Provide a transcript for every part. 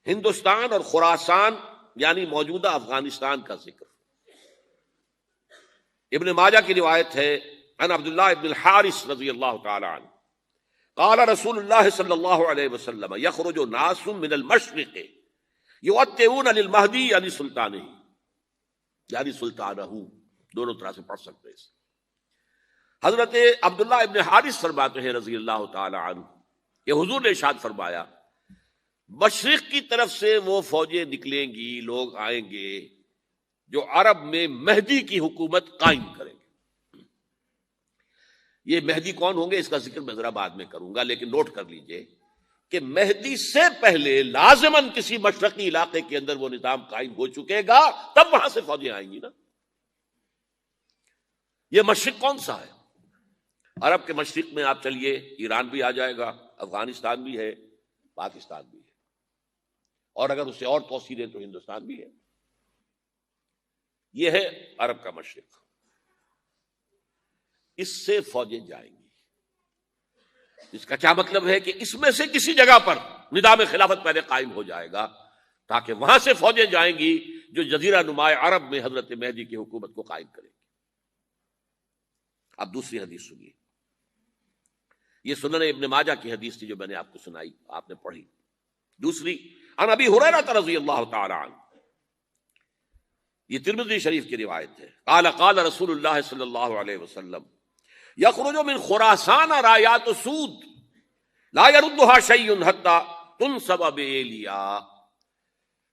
ہندوستان اور خراسان یعنی موجودہ افغانستان کا ذکر۔ ابن ماجہ کی روایت ہے عن عبداللہ ابن الحارث رضی اللہ تعالی عنہ قال رسول اللہ صلی اللہ علیہ وسلم یخرج ناس من المشرق یؤتون للمہدی یعنی سلطانہ، یعنی سلطانہ، دونوں طرح سے پڑھ سکتے ہیں۔ حضرت عبداللہ ابن حارث فرماتے ہیں رضی اللہ تعالی عنہ کہ حضور نے ارشاد فرمایا مشرق کی طرف سے وہ فوجیں نکلیں گی، لوگ آئیں گے جو عرب میں مہدی کی حکومت قائم کریں گے۔ یہ مہدی کون ہوں گے اس کا ذکر میں ذرا بعد میں کروں گا، لیکن نوٹ کر لیجئے کہ مہدی سے پہلے لازماً کسی مشرقی علاقے کے اندر وہ نظام قائم ہو چکے گا، تب وہاں سے فوجیں آئیں گی نا۔ یہ مشرق کون سا ہے؟ عرب کے مشرق میں آپ چلیے، ایران بھی آ جائے گا، افغانستان بھی ہے، پاکستان بھی ہے، اور اگر اسے اور توسیع دیں تو ہندوستان بھی ہے۔ یہ ہے عرب کا مشرق، اس سے فوجیں جائیں گی۔ اس کا کیا مطلب ہے کہ اس میں سے کسی جگہ پر نظام خلافت پہلے قائم ہو جائے گا تاکہ وہاں سے فوجیں جائیں گی جو جزیرہ نما عرب میں حضرت مہدی کی حکومت کو قائم کریں گی۔ اب دوسری حدیث سنیے، یہ سنن ابن ماجہ کی حدیث تھی جو میں نے آپ کو سنائی، آپ نے پڑھی۔ دوسری عن ابی ہریرہ رضی اللہ تعالی عنہ، یہ ترمذی شریف کی روایت ہے، قال قال رسول اللہ صلی اللہ علیہ وسلم یخرج من خراسان رایات سود لا يردها شیء حتی تنصب بایلیا۔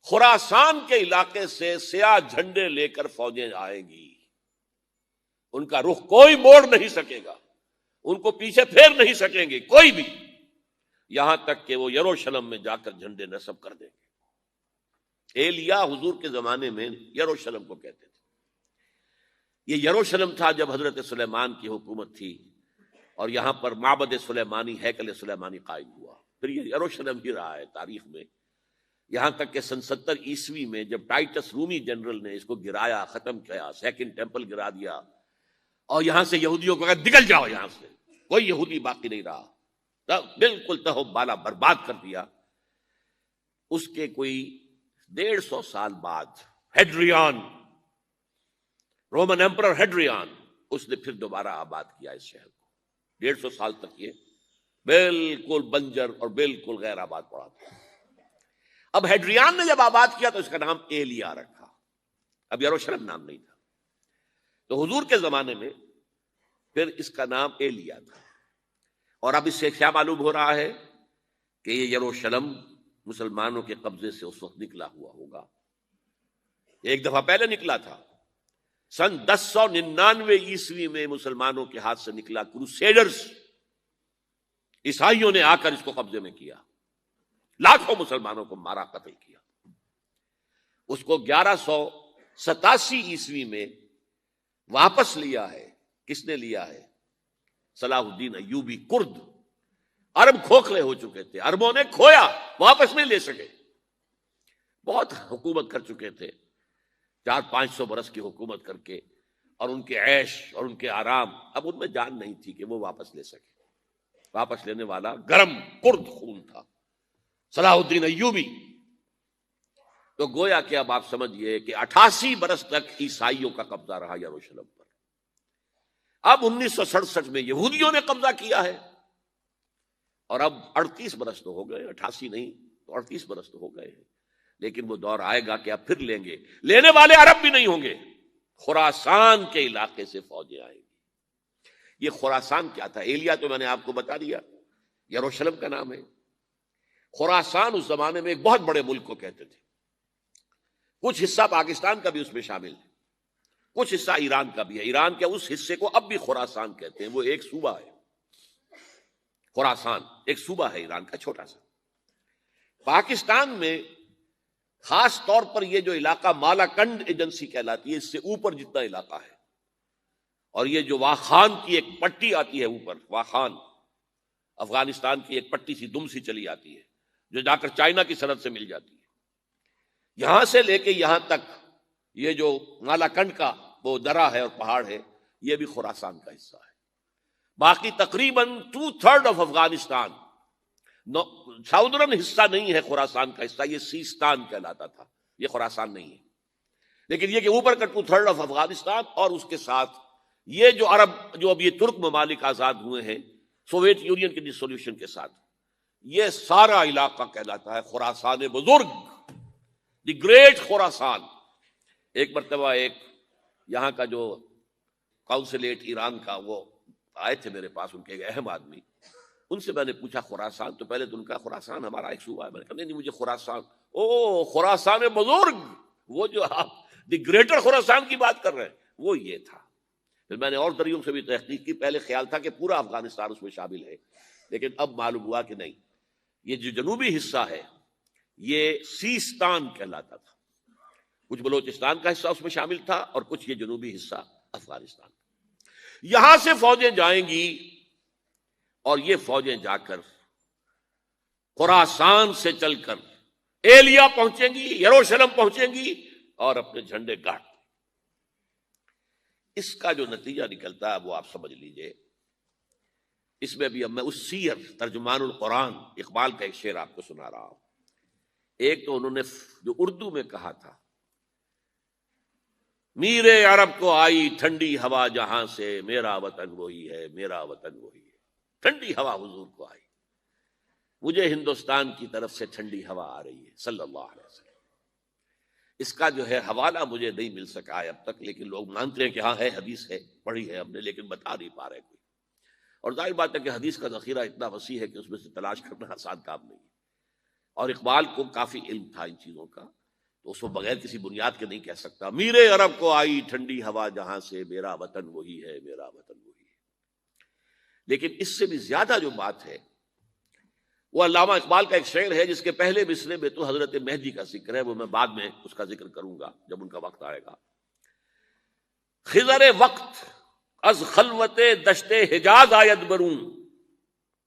خراسان کے علاقے سے سیاہ جھنڈے لے کر فوجیں آئیں گی، ان کا رخ کوئی موڑ نہیں سکے گا، ان کو پیچھے پھیر نہیں سکیں گے کوئی بھی، یہاں تک کہ وہ یروشلم میں جا کر جھنڈے نصب کر دیں گے۔ ایلیا حضور کے زمانے میں یروشلم کو کہتے تھے۔ یہ یروشلم تھا جب حضرت سلیمان کی حکومت تھی اور یہاں پر معبد سلیمانی، ہیکل سلیمانی قائم ہوا، پھر یہ یروشلم ہی رہا ہے تاریخ میں، یہاں تک کہ سن 70 عیسوی میں جب ٹائٹس رومی جنرل نے اس کو گرایا، ختم کیا، سیکنڈ ٹیمپل گرا دیا اور یہاں سے یہودیوں کو کہا نکل جاؤ یہاں سے، کوئی یہودی باقی نہیں رہا، بالکل تہو بالا برباد کر دیا۔ اس کے کوئی 150 سال بعد ہیڈریان، رومن ایمپرر ہیڈریان، اس نے پھر دوبارہ آباد کیا اس شہر کو۔ 150 سال تک یہ بالکل بنجر اور بالکل غیر آباد پڑا تھا۔ اب ہیڈریان نے جب آباد کیا تو اس کا نام ایلیا رکھا، اب یروشلم نام نہیں تھا۔ تو حضور کے زمانے میں پھر اس کا نام ایلیا تھا، اور اب اس سے کیا معلوم ہو رہا ہے کہ یہ یروشلم مسلمانوں کے قبضے سے اس وقت نکلا ہوا ہوگا، ایک دفعہ پہلے نکلا تھا، سن 1099 عیسوی میں مسلمانوں کے ہاتھ سے نکلا، کروسیڈرز، عیسائیوں نے آ کر اس کو قبضے میں کیا، لاکھوں مسلمانوں کو مارا، قتل کیا۔ اس کو 1187 عیسوی میں واپس لیا ہے۔ کس نے لیا ہے؟ صلاح الدین ایوبی، کرد۔ عرب کھوکھلے ہو چکے تھے، عربوں نے کھویا، واپس نہیں لے سکے، بہت حکومت کر چکے تھے، 400-500 برس کی حکومت کر کے، اور ان کے عیش اور ان کے آرام، اب ان میں جان نہیں تھی کہ وہ واپس لے سکے۔ واپس لینے والا گرم کرد خون تھا، صلاح الدین ایوبی۔ تو گویا کہ اب آپ سمجھئے کہ 88 برس تک عیسائیوں کا قبضہ رہا یروشلم پر۔ اب 1967 میں یہودیوں نے قبضہ کیا ہے، اور اب 38 برس تو ہو گئے، 88 نہیں تو 38 برس تو ہو گئے ہیں، لیکن وہ دور آئے گا کہ اب پھر لیں گے، لینے والے عرب بھی نہیں ہوں گے، خراسان کے علاقے سے فوجیں آئیں گی۔ یہ خراسان کیا تھا؟ ایلیا تو میں نے آپ کو بتا دیا، یروشلم کا نام ہے۔ خراسان اس زمانے میں ایک بہت بڑے ملک کو کہتے تھے، کچھ حصہ پاکستان کا بھی اس میں شامل ہے، کچھ حصہ ایران کا بھی ہے۔ ایران کے اس حصے کو اب بھی خراسان کہتے ہیں، وہ ایک صوبہ ہے، خراسان ایک صوبہ ہے ایران کا چھوٹا سا۔ پاکستان میں خاص طور پر یہ جو علاقہ مالاکنڈ ایجنسی کہلاتی ہے، اس سے اوپر جتنا علاقہ ہے، اور یہ جو واخان کی ایک پٹی آتی ہے اوپر، واخان افغانستان کی ایک پٹی سی دم سی چلی آتی ہے جو جا کر چائنا کی سرحد سے مل جاتی ہے، یہاں سے لے کے یہاں تک یہ جو مالاکنڈ کا وہ درہ ہے اور پہاڑ ہے، یہ بھی خراسان کا حصہ ہے۔ باقی تقریباً 2/3 آف افغانستان، ساؤدرن حصہ نہیں ہے خراسان کا حصہ، یہ سیستان کہلاتا تھا، یہ خراسان نہیں ہے، لیکن یہ کہ اوپر کا 2/3 آف افغانستان اور اس کے ساتھ یہ جو عرب، جو اب یہ ترک ممالک آزاد ہوئے ہیں سوویت یونین کے ڈسولوشن کے ساتھ، یہ سارا علاقہ کہلاتا ہے خراسان بزرگ، دی گریٹ خراسان۔ ایک مرتبہ ایک یہاں کا جو کونسلیٹ ایران کا، وہ آئے تھے میرے پاس، ان کے ایک اہم آدمی، ان سے میں نے پوچھا خراسان، تو پہلے تو ان کا خراسان ہمارا ایک صوبہ ہے، میں نے کہا نہیں مجھے خراسان، او خراسان بزرگ، وہ جو آپ دی گریٹر خراسان کی بات کر رہے ہیں وہ یہ تھا۔ پھر میں نے اور ذریعوں سے بھی تحقیق کی، پہلے خیال تھا کہ پورا افغانستان اس میں شامل ہے، لیکن اب معلوم ہوا کہ نہیں، یہ جو جنوبی حصہ ہے یہ سیستان کہلاتا تھا، کچھ بلوچستان کا حصہ اس میں شامل تھا اور کچھ یہ جنوبی حصہ افغانستان۔ یہاں سے فوجیں جائیں گی اور یہ فوجیں جا کر خراسان سے چل کر ایلیا پہنچیں گی، یروشلم پہنچیں گی اور اپنے جھنڈے گاڑ۔ اس کا جو نتیجہ نکلتا ہے وہ آپ سمجھ لیجئے۔ اس میں بھی اب میں اس سیر ترجمان القرآن اقبال کا ایک شعر آپ کو سنا رہا ہوں۔ ایک تو انہوں نے جو اردو میں کہا تھا، میرے عرب کو آئی ٹھنڈی ہوا جہاں سے، میرا وطن وہی ہے، میرا وطن وہی ہے۔ ٹھنڈی ہوا حضور کو آئی، مجھے ہندوستان کی طرف سے ٹھنڈی ہوا آ رہی ہے صلی اللہ علیہ وسلم۔ اس کا جو ہے حوالہ مجھے نہیں مل سکا ہے اب تک، لیکن لوگ مانتے ہیں کہ ہاں ہے، حدیث ہے، پڑھی ہے ہم نے، لیکن بتا نہیں پا رہے کوئی۔ اور ظاہر بات ہے کہ حدیث کا ذخیرہ اتنا وسیع ہے کہ اس میں سے تلاش کرنا آسان کام نہیں ہے، اور اقبال کو کافی علم تھا ان چیزوں کا، تو اس کو بغیر کسی بنیاد کے نہیں کہہ سکتا میرے عرب کو آئی ٹھنڈی ہوا جہاں سے، میرا وطن وہی ہے، میرا وطن وہی ہے۔ لیکن اس سے بھی زیادہ جو بات ہے وہ علامہ اقبال کا ایک شعر ہے جس کے پہلے مصرعے میں تو حضرت مہدی کا ذکر ہے، وہ میں بعد میں اس کا ذکر کروں گا جب ان کا وقت آئے گا۔ خضر وقت از خلوت دشت حجاز آید برون،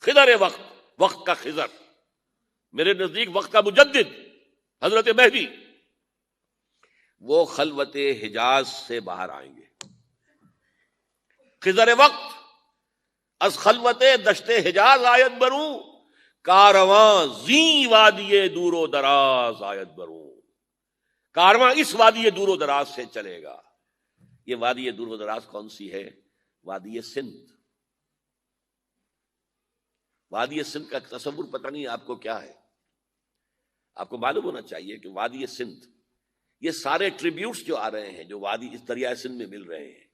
خضر وقت، وقت کا خضر، میرے نزدیک وقت کا مجدد حضرت مہدی، وہ خلوت حجاز سے باہر آئیں گے۔ خضر وقت از خلوت دشت حجاز آید بروں، کارواں زیں وادی دور و دراز آید بروں، کارواں اس وادی دور و دراز سے چلے گا۔ یہ وادی دور و دراز کون سی ہے؟ وادی سندھ۔ وادی سندھ کا تصور پتہ نہیں آپ کو کیا ہے، آپ کو معلوم ہونا چاہیے کہ وادی سندھ، یہ سارے ٹریبیوٹس جو آ رہے ہیں جو وادی اس دریائے سندھ میں مل رہے ہیں،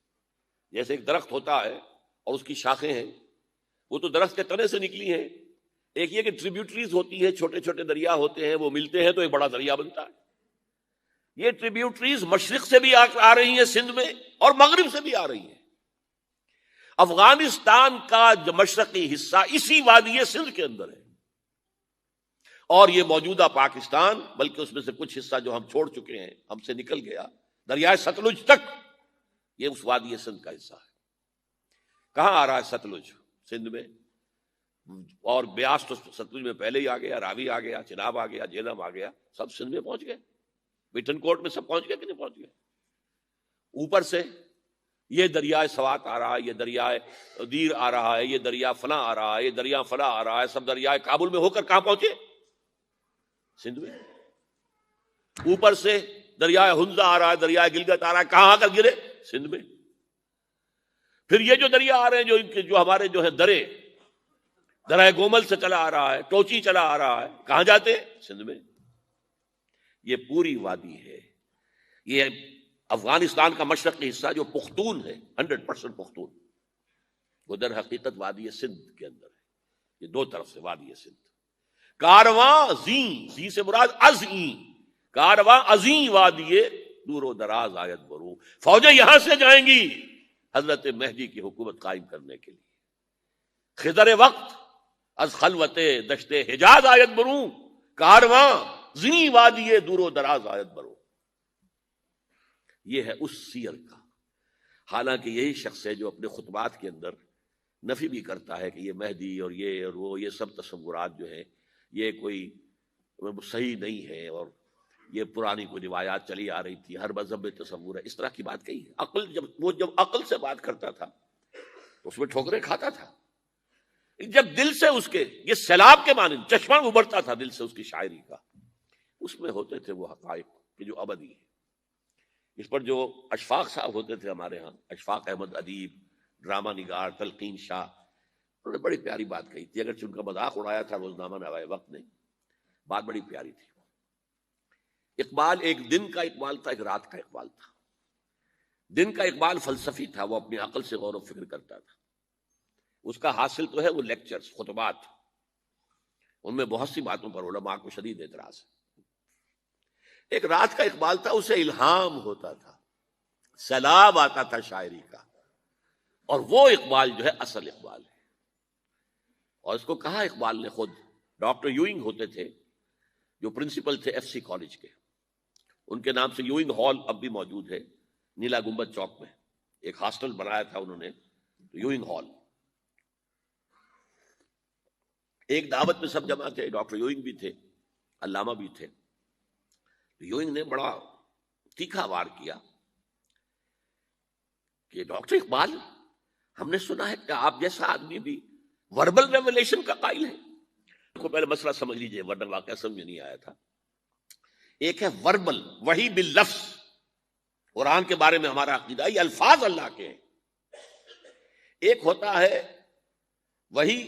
جیسے ایک درخت ہوتا ہے اور اس کی شاخیں ہیں، وہ تو درخت کے تنے سے نکلی ہیں، ایک یہ کہ ٹریبیوٹریز ہوتی ہیں، چھوٹے چھوٹے دریا ہوتے ہیں، وہ ملتے ہیں تو ایک بڑا دریا بنتا ہے۔ یہ ٹریبیوٹریز مشرق سے بھی آ رہی ہیں سندھ میں اور مغرب سے بھی آ رہی ہیں۔ افغانستان کا جو مشرقی حصہ اسی وادی سندھ کے اندر ہے، اور یہ موجودہ پاکستان، بلکہ اس میں سے کچھ حصہ جو ہم چھوڑ چکے ہیں، ہم سے نکل گیا دریائے ستلج تک، یہ اس وادی سندھ کا حصہ ہے۔ کہاں آ رہا ہے ستلج؟ سندھ میں، اور بیاس تو ستلج میں پہلے ہی آ گیا، راوی آ گیا، چناب آ گیا، جہلم آ گیا، سب سندھ میں پہنچ گئے، بٹن کوٹ میں سب پہنچ گئے کہ نہیں پہنچ گئے؟ اوپر سے یہ دریائے سوات آ رہا ہے، یہ دریائے دیر آ رہا ہے، یہ دریا فلاں آ رہا ہے، یہ دریا فلاں آ رہا ہے، سب دریائے کابل میں ہو کر کہاں پہنچے؟ سندھ میں۔ اوپر سے دریائے ہنزا آ رہا ہے، دریائے گلگت آ رہا ہے، کہاں آ کر گرے؟ سندھ میں۔ پھر یہ جو دریا آ رہے ہیں جو ہمارے جو ہے درائے گومل سے چلا آ رہا ہے، ٹوچی چلا آ رہا ہے، کہاں جاتے ہیں؟ سندھ میں۔ یہ پوری وادی ہے، یہ افغانستان کا مشرقی حصہ جو پختون ہے، 100% پختون، وہ در حقیقت وادی سندھ کے اندر ہے۔ یہ دو طرف سے وادی سندھ۔ کارواں زیں، زیں سے مراد ازیں، کارواں ازیں وادی دور و دراز آیت برو، فوجیں یہاں سے جائیں گی حضرت مہدی کی حکومت قائم کرنے کے لیے۔ خضر وقت از خلوت دشت حجاز آیت برو، کارواں زیں وادی دور و دراز آیت برو۔ یہ ہے اس سیر کا۔ حالانکہ یہی شخص ہے جو اپنے خطبات کے اندر نفی بھی کرتا ہے کہ یہ مہدی اور وہ یہ سب تصورات جو ہیں یہ کوئی صحیح نہیں ہے، اور یہ پرانی کوئی روایات چلی آ رہی تھی، ہر مذہب میں تصور ہے، اس طرح کی بات کہی ہے۔ جب عقل سے بات کرتا تھا تو اس میں ٹھوکریں کھاتا تھا، جب دل سے اس کے یہ سیلاب کے مانند چشمہ ابھرتا تھا دل سے اس کی شاعری کا، اس میں ہوتے تھے وہ حقائق کہ جو ابدی ہے۔ اس پر جو اشفاق صاحب ہوتے تھے ہمارے ہاں، اشفاق احمد ادیب، ڈرامہ نگار، تلقین شاہ، انہوں نے بڑی پیاری بات کہی تھی، اگرچہ ان کا مذاق اڑایا تھا روزنامہ نوائے وقت نے، بات بڑی پیاری تھی۔ اقبال ایک دن کا اقبال تھا، ایک رات کا اقبال تھا۔ دن کا اقبال فلسفی تھا، وہ اپنی عقل سے غور و فکر کرتا تھا، اس کا حاصل تو ہے وہ لیکچرز، خطبات، ان میں بہت سی باتوں پر علماء کو شدید اعتراض ہے۔ ایک رات کا اقبال تھا، اسے الہام ہوتا تھا، سیلاب آتا تھا شاعری کا، اور وہ اقبال جو ہے اصل اقبال ہے۔ اور اس کو کہا اقبال نے خود، ڈاکٹر یوئنگ ہوتے تھے جو پرنسپل تھے ایف سی کالج کے، ان کے نام سے یوئنگ ہال اب بھی موجود ہے نیلا گنبد چوک میں، ایک ہاسٹل بنایا تھا انہوں نے، یوئنگ ہال۔ ایک دعوت میں سب جمع تھے، ڈاکٹر یوئنگ بھی تھے، علامہ بھی تھے۔ یوئنگ نے بڑا تیکھا وار کیا کہ ڈاکٹر اقبال، ہم نے سنا ہے کہ آپ جیسا آدمی بھی وربل ریولیشن کا قائل ہے۔ کو پہلے مسئلہ سمجھ لیجئے ورنہ واقعہ سمجھ میں نہیں آیا تھا۔ ایک ہے وربل، وحی باللفظ، قرآن کے بارے میں ہمارا عقیدہ یہ الفاظ اللہ کے ہیں۔ ایک ہوتا ہے وحی،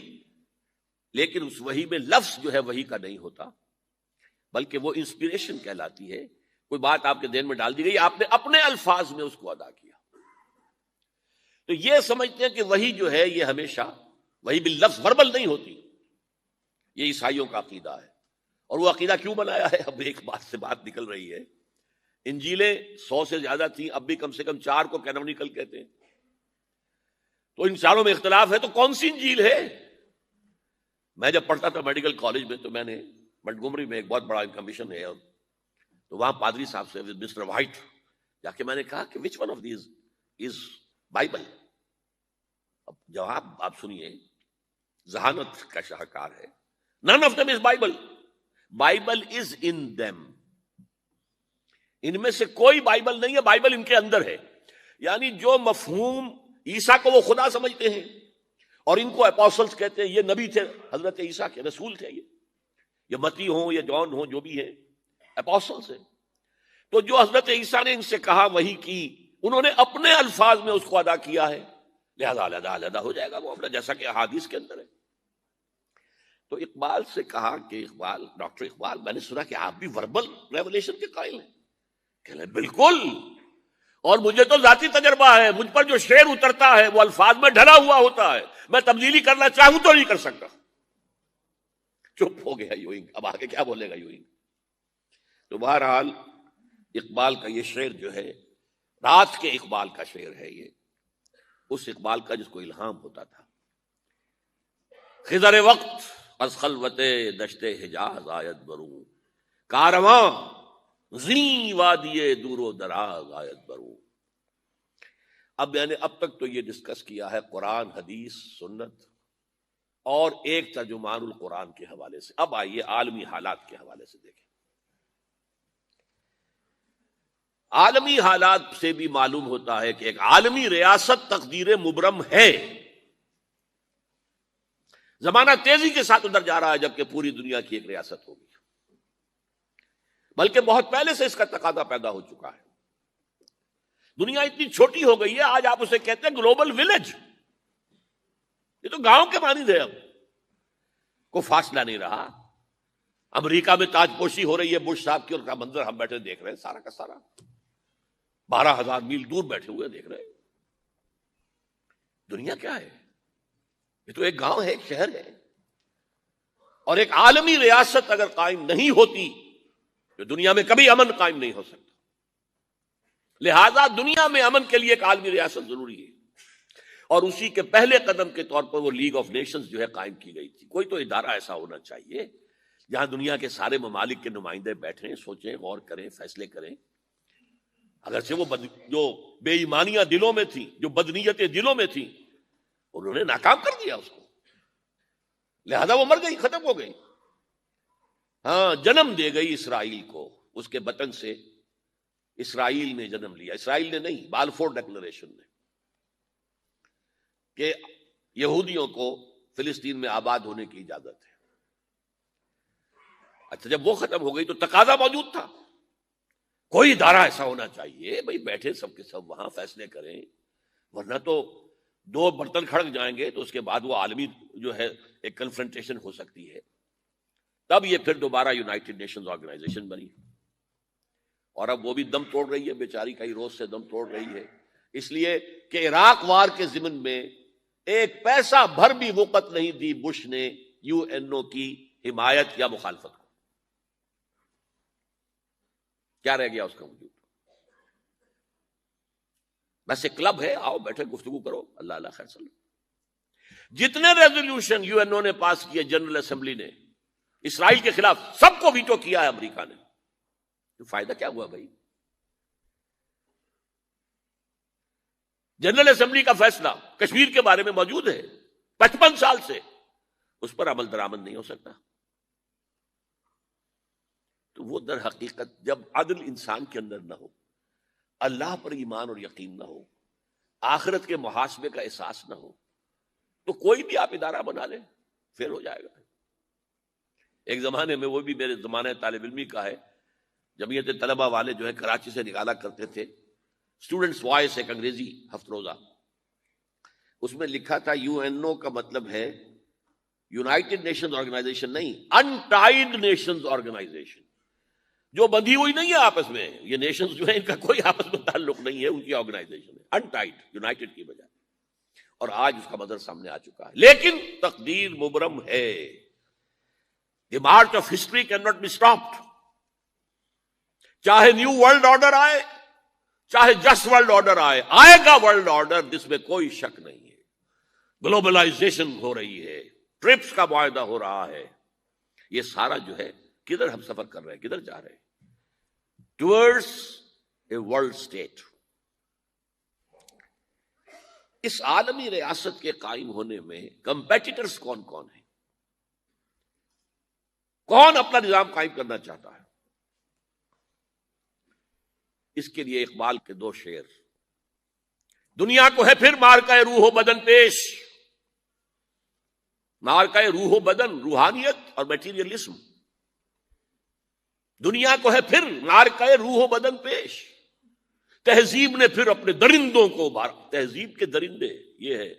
لیکن اس وحی میں لفظ جو ہے وحی کا نہیں ہوتا، بلکہ وہ انسپیریشن کہلاتی ہے، کوئی بات آپ کے ذہن میں ڈال دی گئی، آپ نے اپنے الفاظ میں اس کو ادا کیا۔ تو یہ سمجھتے ہیں کہ وحی جو ہے یہ ہمیشہ وحی باللفظ وربل نہیں ہوتی، یہ عیسائیوں کا عقیدہ ہے۔ اور وہ عقیدہ کیوں بنایا ہے؟ اب ایک بات سے بات نکل رہی ہے، انجیلیں 100 سے زیادہ تھیں، اب بھی کم سے کم 4 کو کینونیکل کہتے ہیں، تو ان چاروں میں اختلاف ہے، تو کون سی انجیل ہے؟ میں جب پڑھتا تھا میڈیکل کالج میں تو میں نے منٹگومری میں ایک بہت بڑا کمیشن ہے، تو وہاں پادری صاحب سے مسٹر وائٹ جا کے میں نے کہا کہ which one of these is Bible? اب جواب آپ سنیے، ذہانت کا شاہکار ہے، none of them is Bible. Bible is in them. ان میں سے کوئی بائبل نہیں ہے، بائبل ان کے اندر ہے۔ یعنی جو مفہوم عیسیٰ کو وہ خدا سمجھتے ہیں اور ان کو اپوسلز کہتے ہیں، یہ نبی تھے حضرت عیسیٰ کے، رسول تھے، یہ متی ہوں یا جان ہوں جو بھی ہیں، اپوسلز ہیں۔ تو جو حضرت عیسیٰ نے ان سے کہا وہی کی، انہوں نے اپنے الفاظ میں اس کو ادا کیا ہے، لہذا علیحدہ ہو جائے گا وہ اپنا، جیسا کہ احادیث کے اندر ہے۔ تو اقبال سے کہا کہ اقبال، ڈاکٹر اقبال، میں نے سنا کہ آپ بھی وربل ریولیشن کے قائل ہیں۔ کہ بالکل، اور مجھے تو ذاتی تجربہ ہے، مجھ پر جو شعر اترتا ہے وہ الفاظ میں ڈھلا ہوا ہوتا ہے، میں تبدیلی کرنا چاہوں تو نہیں کر سکتا۔ چپ ہو گیا یوئنگ، اب آگے کیا بولے گا یوئنگ؟ تو بہرحال اقبال کا یہ شعر جو ہے رات کے اقبال کا شعر ہے، یہ اس اقبال کا جس کو الہام ہوتا تھا۔ خضر وقت از خلوت دشت حجاز آیت بروں، کارواں زی وادی دور و دراز آیت بروں۔ اب میں نے اب تک تو یہ ڈسکس کیا ہے قرآن، حدیث، سنت اور ایک ترجمان القرآن کے حوالے سے۔ اب آئیے عالمی حالات کے حوالے سے دیکھیں۔ عالمی حالات سے بھی معلوم ہوتا ہے کہ ایک عالمی ریاست تقدیر مبرم ہے۔ زمانہ تیزی کے ساتھ ادھر جا رہا ہے، جبکہ پوری دنیا کی ایک ریاست ہوگی، بلکہ بہت پہلے سے اس کا تقاضا پیدا ہو چکا ہے۔ دنیا اتنی چھوٹی ہو گئی ہے، آج آپ اسے کہتے ہیں گلوبل ولیج، یہ تو گاؤں کے مانند ہے، اب کوئی فاصلہ نہیں رہا۔ امریکہ میں تاج پوشی ہو رہی ہے بش صاحب کی، اور کا منظر ہم بیٹھے دیکھ رہے ہیں، سارا کا سارا 12,000 میل دور بیٹھے ہوئے دیکھ رہے ہیں۔ دنیا کیا ہے؟ یہ تو ایک گاؤں ہے، ایک شہر ہے۔ اور ایک عالمی ریاست اگر قائم نہیں ہوتی تو دنیا میں کبھی امن قائم نہیں ہو سکتا۔ لہذا دنیا میں امن کے لیے ایک عالمی ریاست ضروری ہے، اور اسی کے پہلے قدم کے طور پر وہ لیگ آف نیشنز جو ہے قائم کی گئی تھی۔ کوئی تو ادارہ ایسا ہونا چاہیے جہاں دنیا کے سارے ممالک کے نمائندے بیٹھیں، سوچیں، غور کریں، فیصلے کریں۔ اگرچہ وہ جو بے ایمانیاں دلوں میں تھیں، جو بدنیتیں دلوں میں تھیں، انہوں نے ناکام کر دیا اس کو، لہذا وہ مر گئی، ختم ہو گئی۔ ہاں، جنم دے گئی اسرائیل کو، اس کے بطن سے اسرائیل نے جنم لیا، اسرائیل نے نہیں، بالفور ڈکلریشن نے، کہ یہودیوں کو فلسطین میں آباد ہونے کی اجازت ہے۔ اچھا، جب وہ ختم ہو گئی تو تقاضا موجود تھا، کوئی ادارہ ایسا ہونا چاہیے بھائی بیٹھے سب کے سب وہاں فیصلے کریں، ورنہ تو دو برتن کھڑک جائیں گے تو اس کے بعد وہ عالمی جو ہے ایک کنفرنٹیشن ہو سکتی ہے۔ تب یہ پھر دوبارہ یونائٹڈ نیشنز آرگنائزیشن بنی، اور اب وہ بھی دم توڑ رہی ہے، بیچاری کئی روز سے دم توڑ رہی ہے، اس لیے کہ عراق وار کے ضمن میں ایک پیسہ بھر بھی وقت نہیں دی بش نے یو این او کی حمایت یا مخالفت کو۔ کیا رہ گیا اس کا وجود؟ بس ایک کلب ہے، آؤ بیٹھے گفتگو کرو، اللہ اللہ خیر صلی اللہ۔ جتنے ریزولوشن یو این او نے پاس کیے جنرل اسمبلی نے اسرائیل کے خلاف، سب کو ویٹو کیا ہے امریکہ نے، تو فائدہ کیا ہوا بھائی؟ جنرل اسمبلی کا فیصلہ کشمیر کے بارے میں موجود ہے 55 سال سے، اس پر عمل درآمد نہیں ہو سکتا۔ تو وہ در حقیقت جب عدل انسان کے اندر نہ ہو، اللہ پر ایمان اور یقین نہ ہو، آخرت کے محاسبے کا احساس نہ ہو، تو کوئی بھی آپ ادارہ بنا لیں فیل ہو جائے گا۔ ایک زمانے میں، وہ بھی میرے زمانہ طالب علمی کا ہے، جمعیت طلبہ والے جو ہے کراچی سے نکالا کرتے تھے اسٹوڈنٹس وائس، ایک انگریزی ہفت روزہ، اس میں لکھا تھا یو این او کا مطلب ہے یونائٹڈ نیشنز آرگنائزیشن نہیں، انٹائڈ نیشنز آرگنائزیشن، جو بندھی ہوئی نہیں ہے آپس میں، یہ نیشنز جو ہیں ان کا کوئی آپس میں تعلق نہیں ہے، ان کی آرگنائزیشن ہے، انٹائڈ، یونائٹڈ کی بجائے۔ اور آج اس کا منظر سامنے آ چکا ہے، لیکن تقدیر مبرم ہے، the march of history can not be stopped. چاہے نیو ورلڈ آرڈر آئے، چاہے جسٹ ورلڈ آرڈر آئے گا ورلڈ آرڈر، جس میں کوئی شک نہیں ہے۔ گلوبلائزیشن ہو رہی ہے، ٹرپس کا معاہدہ ہو رہا ہے، یہ سارا جو ہے کدھر ہم سفر کر رہے ہیں، کدھر جا رہے ہیں؟ Towards a world state. اس عالمی ریاست کے قائم ہونے میں کمپیٹیٹرز کون کون ہیں؟ کون اپنا نظام قائم کرنا چاہتا ہے؟ اس کے لیے اقبال کے دو شعر، دنیا کو ہے پھر مارکہ روح و بدن پیش، مارکہ روح و بدن، روحانیت اور میٹیریلزم، دنیا کو ہے پھر مارکہ روح و بدن پیش، تہذیب نے پھر اپنے درندوں کو ابھارا۔ تہذیب کے درندے، یہ ہے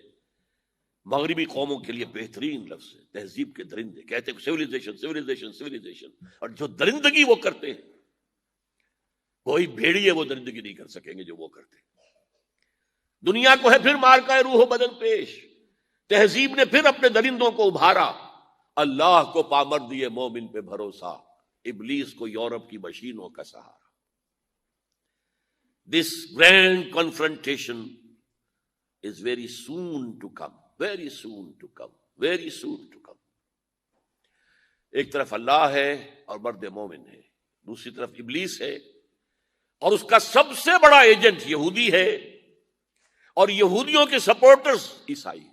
مغربی قوموں کے لیے بہترین لفظ ہے، تہذیب کے درندے، کہتے ہیں سیویلائزیشن سیویلائزیشن سیویلائزیشن، اور جو درندگی وہ کرتے ہیں، کوئی بھیڑیے وہ درندگی نہیں کر سکیں گے جو وہ کرتے ہیں۔ دنیا کو ہے پھر مارکہ روح و بدن پیش، تہذیب نے پھر اپنے درندوں کو ابھارا، اللہ کو پامر دیے مومن پہ بھروسہ، ابلیس کو یورپ کی مشینوں کا سہارا۔ This grand confrontation is very soon to come, very soon to come, very soon to come۔ ایک طرف اللہ ہے اور مرد مومن ہے، دوسری طرف ابلیس ہے اور اس کا سب سے بڑا ایجنٹ یہودی ہے، اور یہودیوں کے سپورٹرز عیسائی۔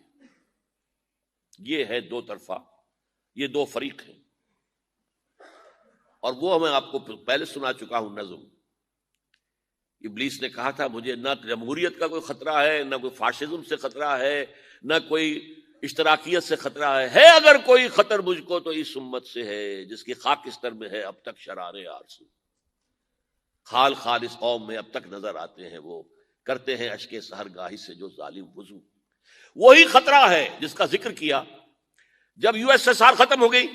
یہ ہے دو طرفہ، یہ دو فریق ہیں، اور وہ میں آپ کو پہلے سنا چکا ہوں نظم۔ ابلیس نے کہا تھا مجھے نہ جمہوریت کا کوئی خطرہ ہے، نہ کوئی فاشزم سے خطرہ ہے، نہ کوئی اشتراکیت سے خطرہ ہے اگر کوئی خطر مجھ کو تو اس امت سے ہے جس کی خاکستر میں ہے اب تک شرارے آرزو۔ خال خال اس قوم میں اب تک نظر آتے ہیں، وہ کرتے ہیں اشک سحرگاہی سے جو ظالم وضو۔ وہی خطرہ ہے جس کا ذکر کیا جب یو ایس ایس آر ختم ہو گئی،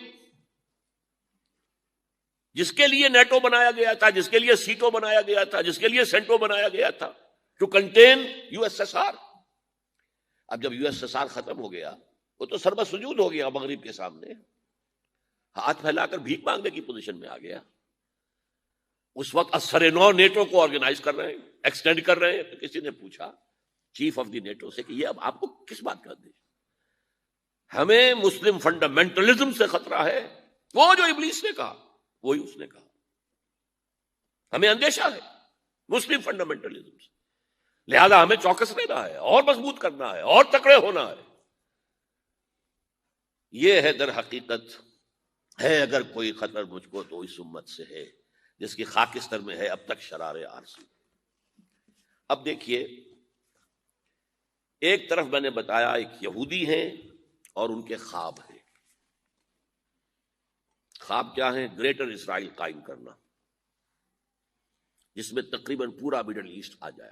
جس کے لیے نیٹو بنایا گیا تھا، جس کے لیے سیٹو بنایا گیا تھا، جس کے لیے سینٹو بنایا گیا تھا to counter U S S R. اب جب یو ایس ایس آر ختم ہو گیا، وہ تو سربت سجود ہو گیا مغرب کے سامنے، ہاتھ پھیلا کر بھیک مانگنے کی پوزیشن میں آ گیا۔ اس وقت اثر نو نیٹو کو آرگنائز کر رہے ہیں، ایکسٹینڈ کر رہے ہیں، تو کسی نے پوچھا چیف آف دی نیٹو سے کہ یہ اب آپ کو کس بات کا دے؟ ہمیں مسلم فنڈامنٹلزم سے خطرہ ہے، وہ جو ابلیس نے کہا وہی اس نے کہا، ہمیں اندیشہ ہے مسلم فنڈامنٹلزم سے، لہذا ہمیں چوکس رہنا ہے اور مضبوط کرنا ہے اور تکڑے ہونا ہے۔ یہ ہے در حقیقت ہے اگر کوئی خطر مجھ کو تو اس امت سے ہے جس کی خاکستر میں ہے اب تک شرار آرزو۔ اب دیکھیے، ایک طرف میں نے بتایا ایک یہودی ہیں اور ان کے خواب ہیں۔ خواب کیا ہیں؟ گریٹر اسرائیل قائم کرنا، جس میں تقریباً پورا مڈل ایسٹ آ جائے۔